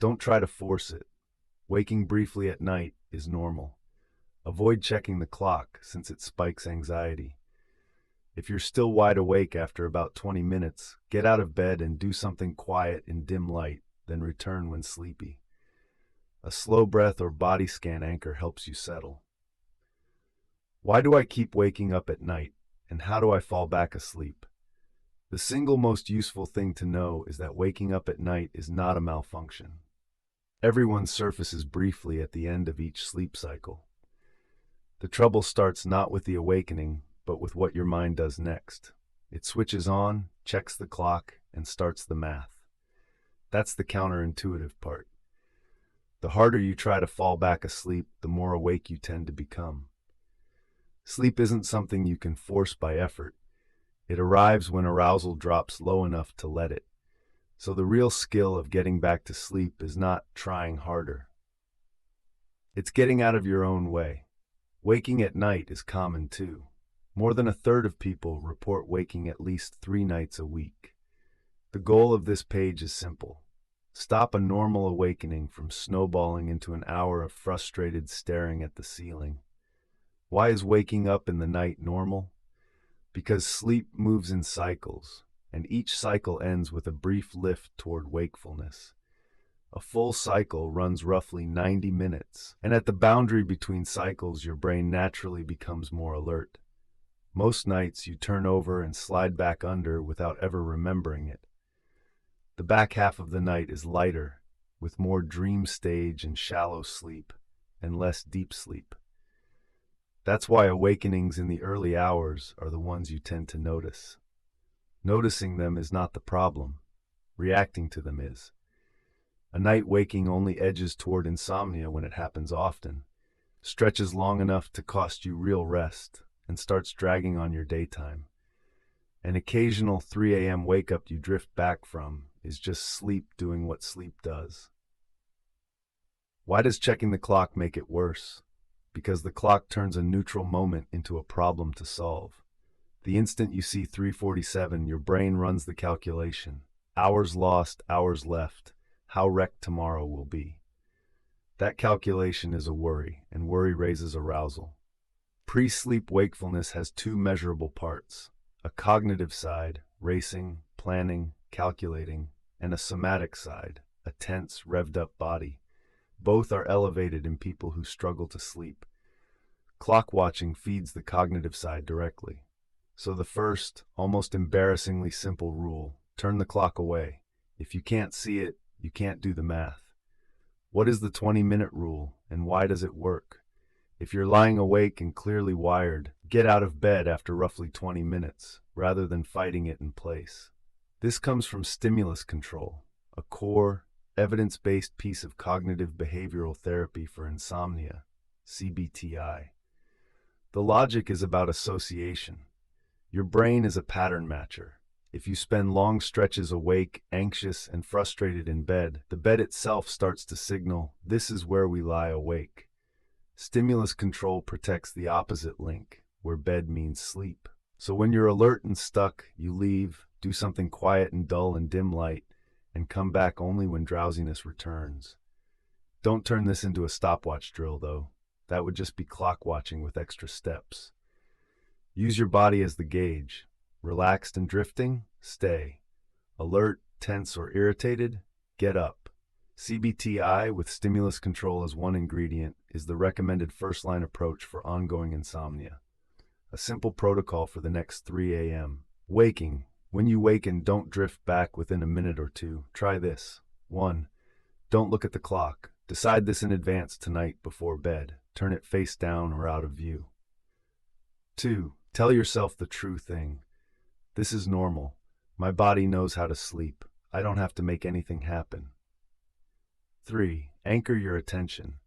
Don't try to force it. Waking briefly at night is normal. Avoid checking the clock since it spikes anxiety. If you're still wide awake after about 20 minutes, get out of bed and do something quiet in dim light, then return when sleepy. A slow breath or body scan anchor helps you settle. Why do I keep waking up at night, and how do I fall back asleep? The single most useful thing to know is that waking up at night is not a malfunction. Everyone surfaces briefly at the end of each sleep cycle. The trouble starts not with the awakening, but with what your mind does next. It switches on, checks the clock, and starts the math. That's the counterintuitive part. The harder you try to fall back asleep, the more awake you tend to become. Sleep isn't something you can force by effort. It arrives when arousal drops low enough to let it. So the real skill of getting back to sleep is not trying harder. It's getting out of your own way. Waking at night is common too. More than a third of people report waking at least 3 nights a week. The goal of this page is simple. Stop a normal awakening from snowballing into an hour of frustrated staring at the ceiling. Why is waking up in the night normal? Because sleep moves in cycles, and each cycle ends with a brief lift toward wakefulness. A full cycle runs roughly 90 minutes, and at the boundary between cycles, your brain naturally becomes more alert. Most nights you turn over and slide back under without ever remembering it. The back half of the night is lighter, with more dream stage and shallow sleep, and less deep sleep. That's why awakenings in the early hours are the ones you tend to notice. Noticing them is not the problem. Reacting to them is. A night waking only edges toward insomnia when it happens often, stretches long enough to cost you real rest, and starts dragging on your daytime. An occasional 3 a.m. wake-up you drift back from is just sleep doing what sleep does. Why does checking the clock make it worse? Because the clock turns a neutral moment into a problem to solve. The instant you see 3:47, your brain runs the calculation. Hours lost, hours left. How wrecked tomorrow will be. That calculation is a worry, and worry raises arousal. Pre-sleep wakefulness has 2 measurable parts: a cognitive side, racing, planning, calculating, and a somatic side, a tense, revved-up body. Both are elevated in people who struggle to sleep. Clock watching feeds the cognitive side directly. So the first, almost embarrassingly simple rule: turn the clock away. If you can't see it, you can't do the math. What is the 20-minute rule, and why does it work? If you're lying awake and clearly wired, get out of bed after roughly 20 minutes, rather than fighting it in place. This comes from stimulus control, a core, evidence-based piece of cognitive behavioral therapy for insomnia, CBTI. The logic is about association. Your brain is a pattern matcher. If you spend long stretches awake, anxious, and frustrated in bed, the bed itself starts to signal, "This is where we lie awake." Stimulus control protects the opposite link, where bed means sleep. So when you're alert and stuck, you leave, do something quiet and dull in dim light, and come back only when drowsiness returns. Don't turn this into a stopwatch drill, though. That would just be clock watching with extra steps. Use your body as the gauge. Relaxed and drifting? Stay. Alert, tense, or irritated? Get up. CBTI, with stimulus control as one ingredient, is the recommended first-line approach for ongoing insomnia. A simple protocol for the next 3 a.m. Waking. When you waken, don't drift back within a minute or two. Try this. 1. Don't look at the clock. Decide this in advance tonight before bed. Turn it face down or out of view. 2. Tell yourself the true thing. This is normal. My body knows how to sleep. I don't have to make anything happen. 3. Anchor your attention.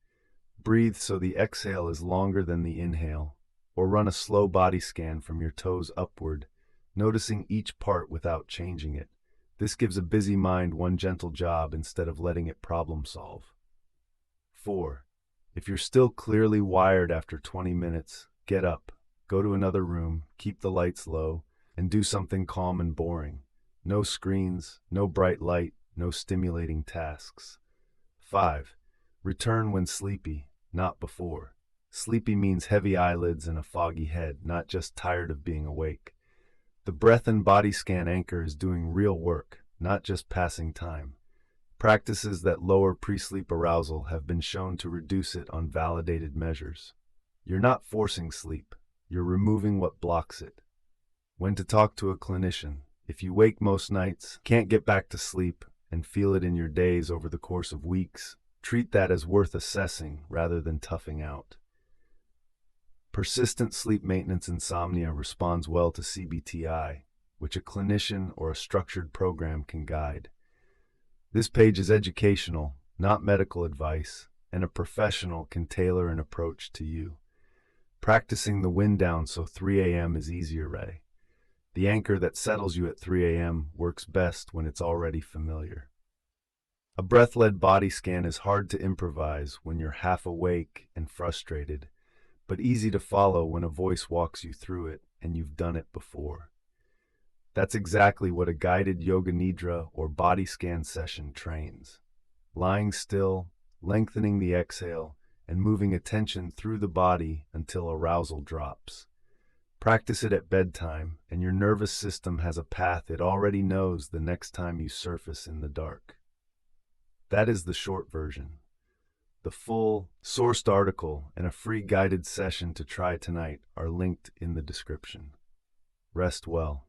Breathe so the exhale is longer than the inhale, or run a slow body scan from your toes upward, noticing each part without changing it. This gives a busy mind one gentle job instead of letting it problem solve. 4. If you're still clearly wired after 20 minutes, get up, go to another room, keep the lights low, and do something calm and boring. No screens, no bright light, no stimulating tasks. 5. Return when sleepy, not before. Sleepy means heavy eyelids and a foggy head, not just tired of being awake. The breath and body scan anchor is doing real work, not just passing time. Practices that lower pre-sleep arousal have been shown to reduce it on validated measures. You're not forcing sleep, you're removing what blocks it. When to talk to a clinician. If you wake most nights, can't get back to sleep, and feel it in your days over the course of weeks, treat that as worth assessing rather than toughing out. Persistent sleep maintenance insomnia responds well to CBTI, which a clinician or a structured program can guide. This page is educational, not medical advice, and a professional can tailor an approach to you. Practicing the wind down so 3 a.m. is easier, Ray. The anchor that settles you at 3 a.m. works best when it's already familiar. A breath-led body scan is hard to improvise when you're half awake and frustrated, but easy to follow when a voice walks you through it and you've done it before. That's exactly what a guided yoga nidra or body scan session trains. Lying still, lengthening the exhale, and moving attention through the body until arousal drops. Practice it at bedtime, and your nervous system has a path it already knows the next time you surface in the dark. That is the short version. The full, sourced article and a free guided session to try tonight are linked in the description. Rest well.